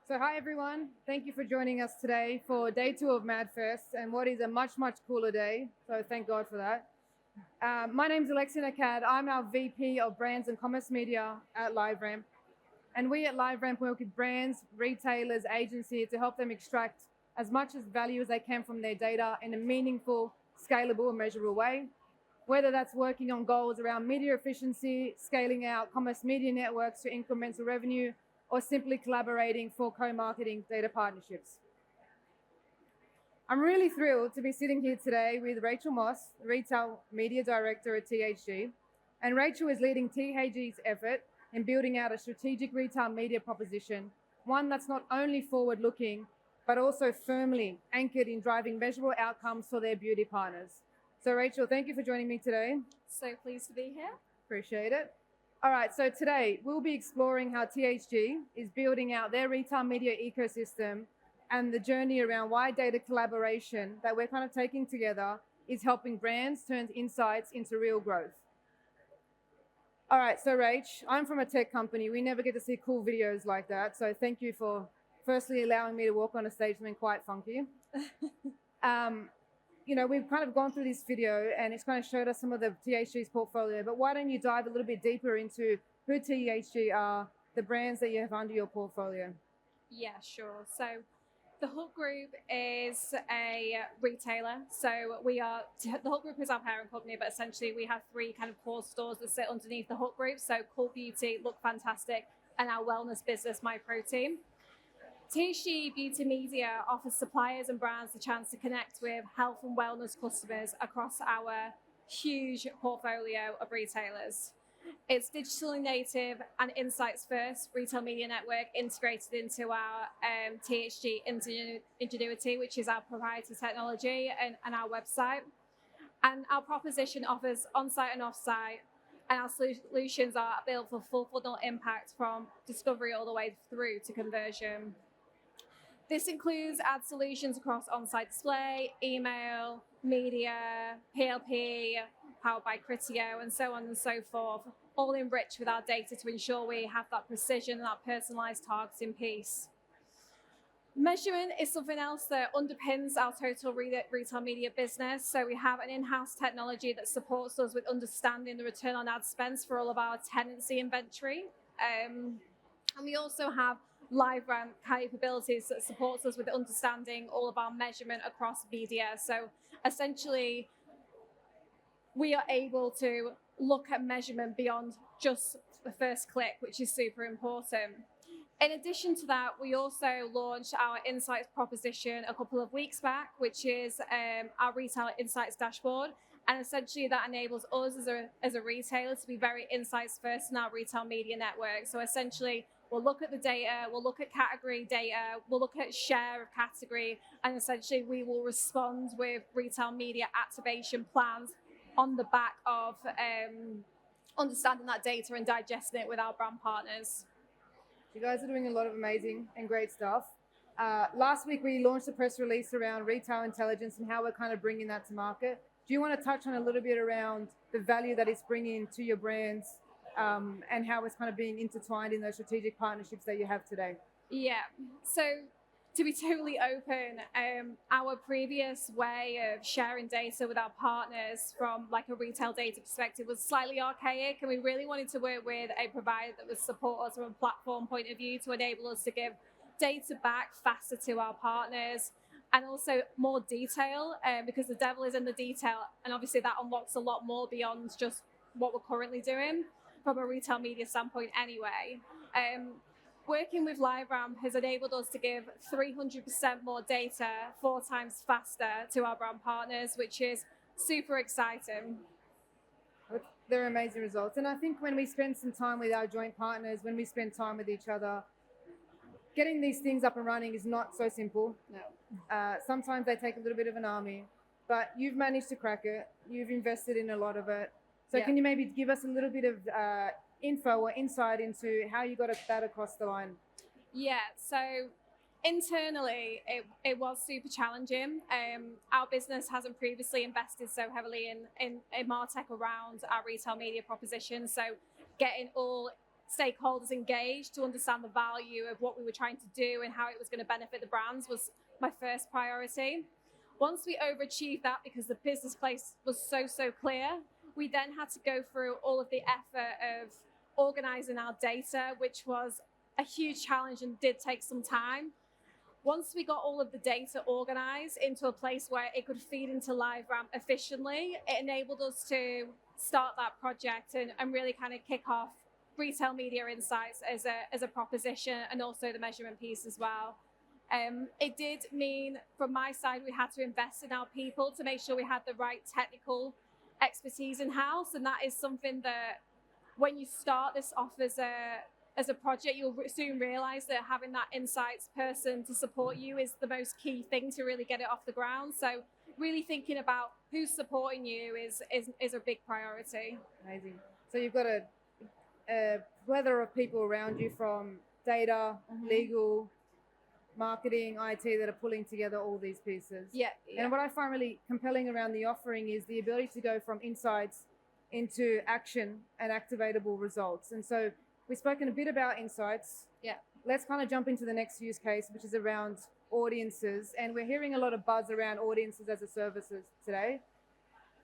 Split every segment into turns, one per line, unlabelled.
So hi everyone, thank you for joining us today for day 2 of MadFest and what is a much cooler day, so thank God for that. My name is Alexia Nakad, I'm our VP of Brands and Commerce Media at LiveRamp, and we at LiveRamp work with brands, retailers, agencies to help them extract as much as value as they can from their data in a meaningful, scalable and measurable way, whether that's working on goals around media efficiency, scaling out commerce media networks to incremental revenue, or simply collaborating for co-marketing data partnerships. I'm really thrilled to be sitting here today with Rachel Moss, Retail Media Director at THG. And Rachel is leading THG's effort in building out a strategic retail media proposition, one that's not only forward-looking, but also firmly anchored in driving measurable outcomes for their beauty partners. So Rachel, thank you for joining me today.
So pleased to be here.
Appreciate it. All right, so today we'll be exploring how THG is building out their retail media ecosystem and the journey around why data collaboration that we're kind of taking together is helping brands turn insights into real growth. All right, so Rach, I'm from a tech company. We never get to see cool videos like that. So thank you for firstly allowing me to walk on a stage something quite funky. We've kind of gone through this video and it's kind of showed us some of the THG's portfolio, but why don't you dive a little bit deeper into who THG are, the brands that you have under your portfolio?
Yeah, sure. So the Hub Group is a retailer. So the Hub Group is our parent company, but essentially we have 3 kind of core stores that sit underneath the Hub Group. So Cool Beauty, Look Fantastic, and our wellness business, My Protein. THG Beauty Media offers suppliers and brands the chance to connect with health and wellness customers across our huge portfolio of retailers. It's digitally native and insights first retail media network integrated into our THG Ingenuity, which is our proprietary technology and our website. And our proposition offers on-site and off-site, and our solutions are built for full funnel impact from discovery all the way through to conversion. This includes ad solutions across on-site display, email, media, PLP, powered by Criteo, and so on and so forth, all enriched with our data to ensure we have that precision and that personalized targeting piece. Measurement is something else that underpins our total retail media business. So we have an in-house technology that supports us with understanding the return on ad spends for all of our tenancy inventory. And we also have LiveRamp capabilities that supports us with understanding all of our measurement across media. So essentially, we are able to look at measurement beyond just the first click, which is super important. In addition to that, we also launched our Insights proposition a couple of weeks back, which is our Retail Insights dashboard. And essentially that enables us as a retailer to be very insights first in our retail media network. So essentially, we'll look at the data, we'll look at category data, we'll look at share of category, and essentially we will respond with retail media activation plans on the back of understanding that data and digesting it with our brand partners.
You guys are doing a lot of amazing and great stuff. Last week, we launched a press release around retail intelligence and how we're kind of bringing that to market. Do you want to touch on a little bit around the value that it's bringing to your brands and how it's kind of being intertwined in those strategic partnerships that you have today?
Yeah, so to be totally open, our previous way of sharing data with our partners from like a retail data perspective was slightly archaic, and we really wanted to work with a provider that would support us from a platform point of view to enable us to give data back faster to our partners and also more detail, because the devil is in the detail, and obviously that unlocks a lot more beyond just what we're currently doing from a retail media standpoint anyway. Working with LiveRamp has enabled us to give 300% more data 4 times faster to our brand partners, which is super exciting.
They're amazing results. And I think when we spend some time with our joint partners, when we spend time with each other, getting these things up and running is not so simple.
No.
Sometimes they take a little bit of an army, but you've managed to crack it. You've invested in a lot of it. So Can you maybe give us a little bit of info or insight into how you got that across the line?
Yeah, so internally, it was super challenging. Our business hasn't previously invested so heavily in MarTech around our retail media proposition. So getting all stakeholders engaged to understand the value of what we were trying to do and how it was going to benefit the brands was my first priority. Once we overachieved that because the business case was so clear, we then had to go through all of the effort of organizing our data, which was a huge challenge and did take some time. Once we got all of the data organized into a place where it could feed into LiveRamp efficiently, it enabled us to start that project and really kind of kick off retail media insights as a proposition, and also the measurement piece as well. It did mean, from my side, we had to invest in our people to make sure we had the right technical expertise in-house, and that is something that when you start this off as a project, you'll soon realize that having that insights person to support you is the most key thing to really get it off the ground. So really thinking about who's supporting you is a big priority.
Amazing. So you've got a plethora of people around you, from data, legal, marketing, IT, that are pulling together all these pieces.
Yeah.
And what I find really compelling around the offering is the ability to go from insights into action and activatable results. And so we've spoken a bit about insights.
Yeah.
Let's kind of jump into the next use case, which is around audiences. And we're hearing a lot of buzz around audiences as a service today.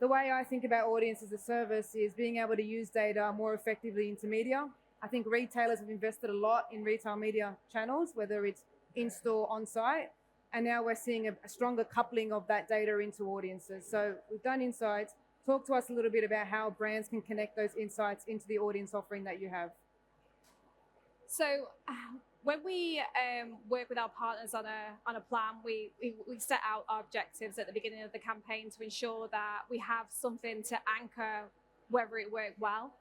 The way I think about audience as a service is being able to use data more effectively into media. I think retailers have invested a lot in retail media channels, whether it's in-store, on-site, and now we're seeing a stronger coupling of that data into audiences. So we've done insights. Talk to us a little bit about how brands can connect those insights into the audience offering that you have.
So when we work with our partners on a plan, we set out our objectives at the beginning of the campaign to ensure that we have something to anchor whether it worked well.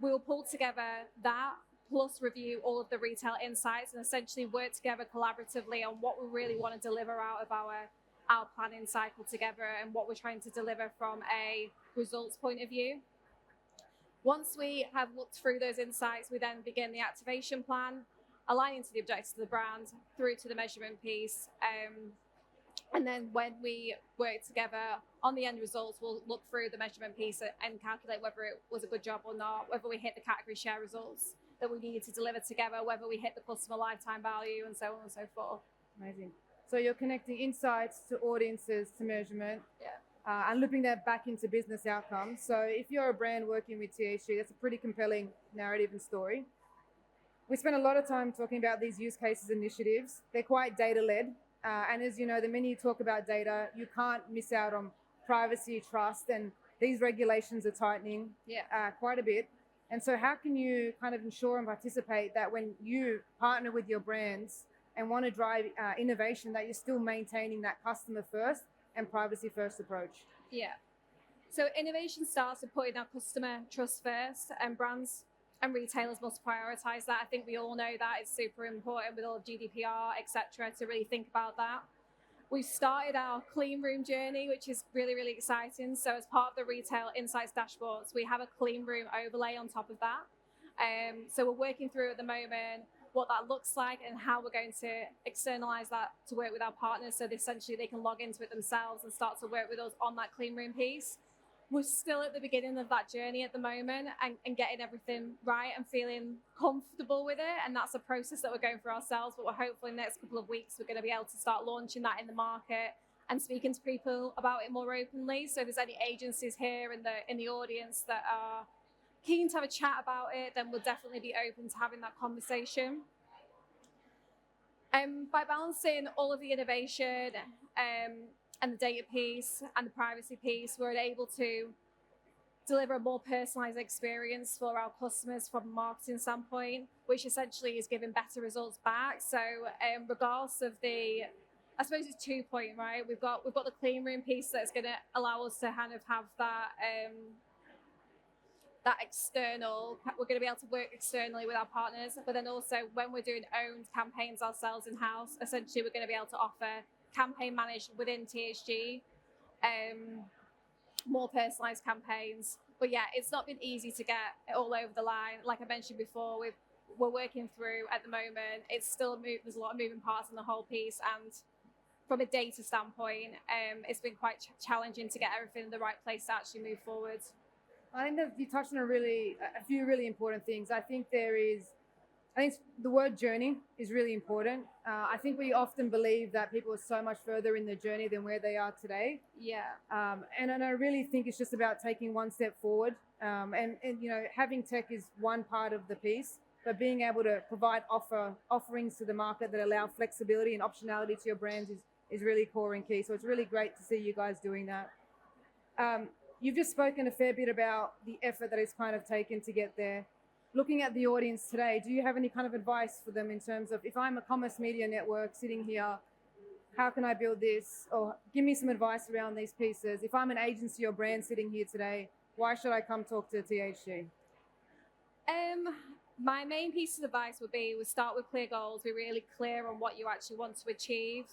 We'll pull together that, plus review all of the retail insights, and essentially work together collaboratively on what we really want to deliver out of our planning cycle together, and what we're trying to deliver from a results point of view. Once we have looked through those insights, we then begin the activation plan, aligning to the objectives of the brand through to the measurement piece. And then when we work together on the end results, we'll look through the measurement piece and calculate whether it was a good job or not, whether we hit the category share results that we needed to deliver together, whether we hit the customer lifetime value, and so on and so forth.
Amazing. So you're connecting insights to audiences to measurement.
Yeah.
And looping that back into business outcomes. So if you're a brand working with THG, that's a pretty compelling narrative and story. We spend a lot of time talking about these use cases initiatives. They're quite data-led. And as you know, the minute you talk about data, you can't miss out on privacy, trust, and these regulations are tightening quite a bit. And so how can you kind of ensure and participate that when you partner with your brands and want to drive innovation, that you're still maintaining that customer first and privacy first approach?
Yeah. So innovation starts with putting our customer trust first, and brands and retailers must prioritize that. I think we all know that it's super important with all of GDPR, etc., to really think about that. We've started our clean room journey, which is really exciting. So as part of the retail insights dashboards, we have a clean room overlay on top of that. So we're working through at the moment what that looks like and how we're going to externalize that to work with our partners, so that essentially they can log into it themselves and start to work with us on that clean room piece. We're still at the beginning of that journey at the moment, and getting everything right and feeling comfortable with it, and that's a process that we're going through ourselves, but we're hopeful in the next couple of weeks we're going to be able to start launching that in the market and speaking to people about it more openly. So if there's any agencies here in the audience that are keen to have a chat about it, then we'll definitely be open to having that conversation. By balancing all of the innovation and the data piece and the privacy piece, we're able to deliver a more personalized experience for our customers from a marketing standpoint, which essentially is giving better results back. So regardless of I suppose it's 2 point, right? We've got the clean room piece that's going to allow us to kind of have that external, we're going to be able to work externally with our partners, but then also when we're doing owned campaigns ourselves in-house, essentially we're going to be able to offer campaign managed within THG, more personalized campaigns. But yeah, it's not been easy to get it all over the line. Like I mentioned before, we're working through at the moment. It's still there's a lot of moving parts in the whole piece, and from a data standpoint, it's been quite challenging to get everything in the right place to actually move forward.
I think that you touched on a few really important things. I think the word journey is really important. I think we often believe that people are so much further in the journey than where they are today.
Yeah.
And I really think it's just about taking one step forward. And having tech is one part of the piece, but being able to provide offerings to the market that allow flexibility and optionality to your brands is really core and key. So it's really great to see you guys doing that. You've just spoken a fair bit about the effort that it's kind of taken to get there. Looking at the audience today, do you have any kind of advice for them in terms of, if I'm a commerce media network sitting here, how can I build this? Or give me some advice around these pieces. If I'm an agency or brand sitting here today, why should I come talk to THG?
My main piece of advice would be, we start with clear goals, be really clear on what you actually want to achieve.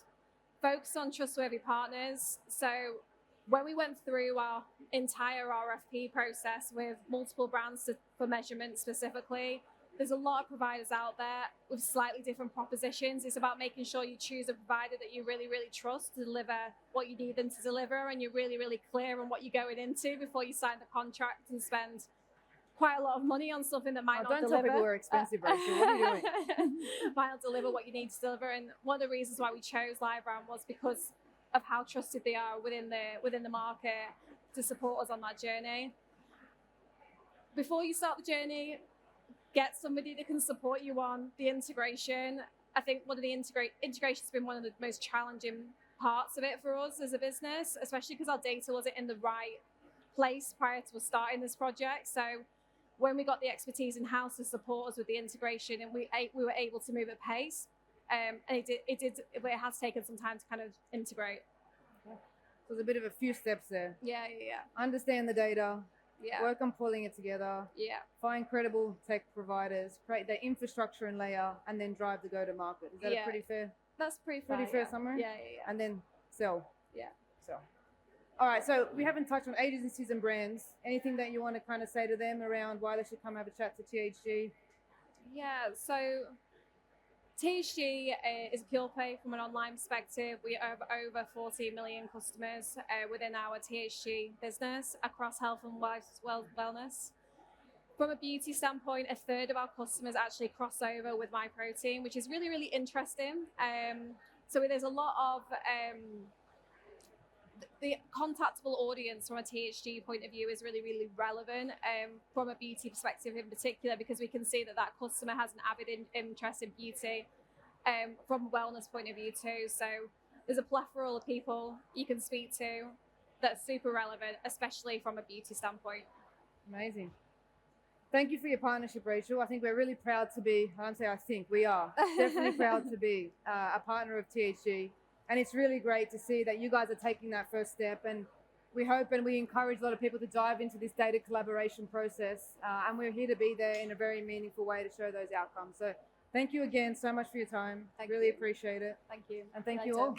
Focus on trustworthy partners. So when we went through our entire RFP process with multiple brands for measurement specifically, there's a lot of providers out there with slightly different propositions. It's about making sure you choose a provider that you really, really trust to deliver what you need them to deliver, and you're really, really clear on what you're going into before you sign the contract and spend quite a lot of money on something that might not deliver.
Don't tell people we're expensive, Rachel. What are you doing?
Might not deliver what you need to deliver. And one of the reasons why we chose LiveRamp was because of how trusted they are within the market to support us on that journey. Before you start the journey, get somebody that can support you on the integration. I think one of the integration's been one of the most challenging parts of it for us as a business, especially because our data wasn't in the right place prior to us starting this project. So when we got the expertise in-house to support us with the integration, and we were able to move at pace, and it has taken some time to kind of integrate.
So there's a bit of a few steps there.
Yeah.
Understand the data.
Yeah.
Work on pulling it together.
Yeah.
Find credible tech providers, create the infrastructure and layer, and then drive the go-to-market. Is that a pretty fair?
That's pretty fair.
Fair summary?
Yeah.
And then sell.
Yeah.
Sell. All right, so we haven't touched on agencies and brands. Anything that you want to kind of say to them around why they should come have a chat to THG?
Yeah, so THG is a pure play from an online perspective. We have over 40 million customers within our THG business across health and wellness. From a beauty standpoint, a third of our customers actually cross over with MyProtein, which is really, really interesting. So there's a lot of the contactable audience from a THG point of view is really, really relevant from a beauty perspective in particular, because we can see that customer has an avid interest in beauty from a wellness point of view too. So there's a plethora of people you can speak to that's super relevant, especially from a beauty standpoint.
Amazing. Thank you for your partnership, Rachel. I think we're really proud to be, we are definitely proud to be a partner of THG. And it's really great to see that you guys are taking that first step. And we hope and we encourage a lot of people to dive into this data collaboration process. And we're here to be there in a very meaningful way to show those outcomes. So thank you again so much for your time. I really appreciate it.
Thank you.
And thank you all.